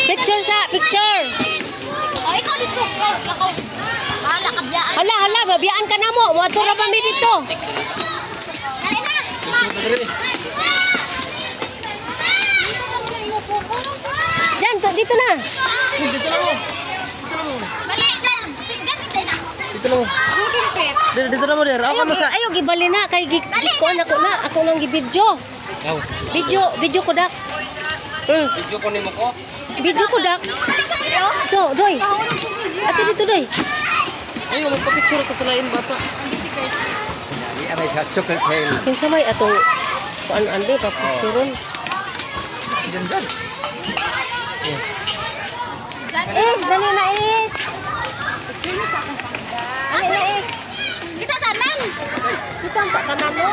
Picture sa, picture. Oh, ikaw dito. Lakaw. Hala, kabyaan. Hala, babiyaan ka na mo. Muatura pa mi dito. Dali na. Diyan, dito na. Dito lang mo. Dali, dali. Diyan, isa na. Dito lang mo. Dito lang mo, der. Ako mo sa... Ayaw, gibali na. Kay gikuan ako na. Ako nang gibidyo. Aw. Video ko, dak. Video ko nimo ko. Video ko, dak. Ito, doy. Ate dito, doy. Ayaw, magpa-picture ko sa lain bata. Iya, may chocolate tail. Kinsa may atong kuan ande pa pictureon. Diyan, diyan. Is, dali na is. Dali na is. Kita tanan. Kita ang pakanan mo.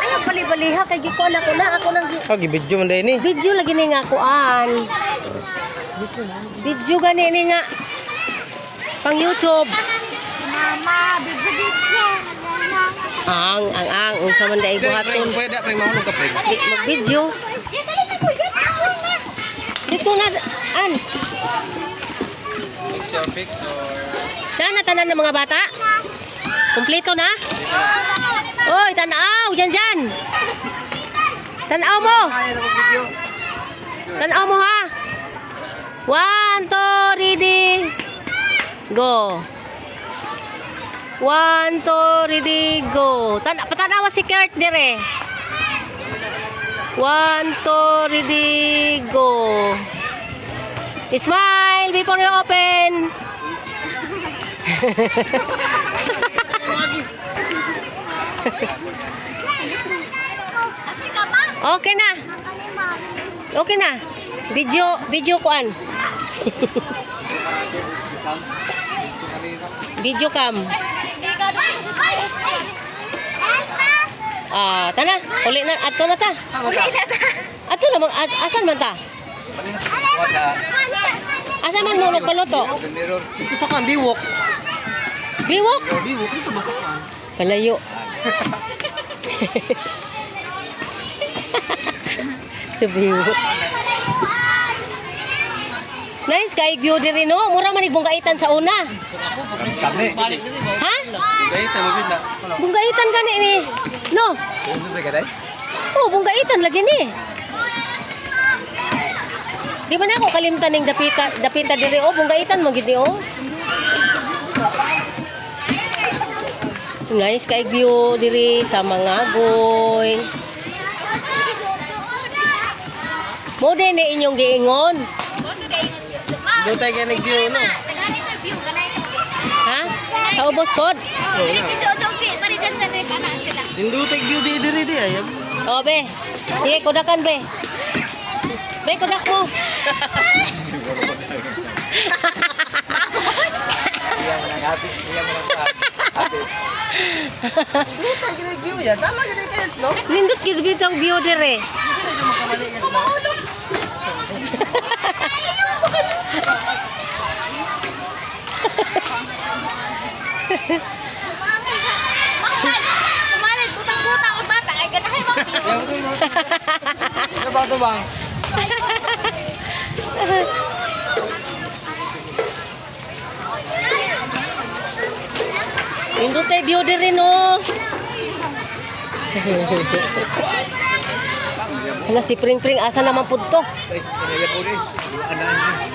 Ayaw, bali-baliha. Kay gikuan ako na. Ako nang Kagi video man dai ni. video lagi ni nga kuan. Video gani ni nga. Pang YouTube. Mama, bibigyan. Ang unsa man dai buhaton. Pwede pre mahulog ka pre. Mag-video. Yan, dali na po. Yan, action na. Dito na an. Picture. Na tanan ng mga bata. Kumpleto na? Oy, tanaw, diyan. Tanaw mo. Tanaw mo ha. 1 2 ready. Go. 1 2 ready go. Patanawa si Kurt dire. 1 2 ready go. Smile before you open. Okay na. Okay na. Video kuan. Video cam. Tana, uli na ato na ta. Ato na asan man ta? Asan man mo nagpaluto? Ito sa kan biwok. Biwok? Biwok ito ba kan? Kalayo. Sa biwok. Nice kay view diri no. Mura man igbungkaitan sa una. Kami. Ha? Gayta maganda. Bunggaitan gani ni. No. Ano ba gaday? Oh, bunggaitan lagi ni. Di ba na ako kalimtan ning dapita diri oh, bunggaitan mo gid ni oh. Nice kay view diri sa mga goy. Mo din ni inyong giingon. Do tay kay nag-view no. Ha? Sa ubos pod? Si Jojong si, marijan sa rin kana sila. Dindo tay view diri di ay. Oh, be. Sige, kudakan, be. Be, kudak mo. Dindo tay kay nag-view ya. Tama gid kay no. Nindot gid bitaw view dire. Hindi na makamali yan no. Sumalit, butang-butang ang bata. Ay, ganahay mga view. Ano ba to bang? Nindot tay view dire no. Hala si Pring Pring asa naman pud to? Ay, kaya po rin. Ano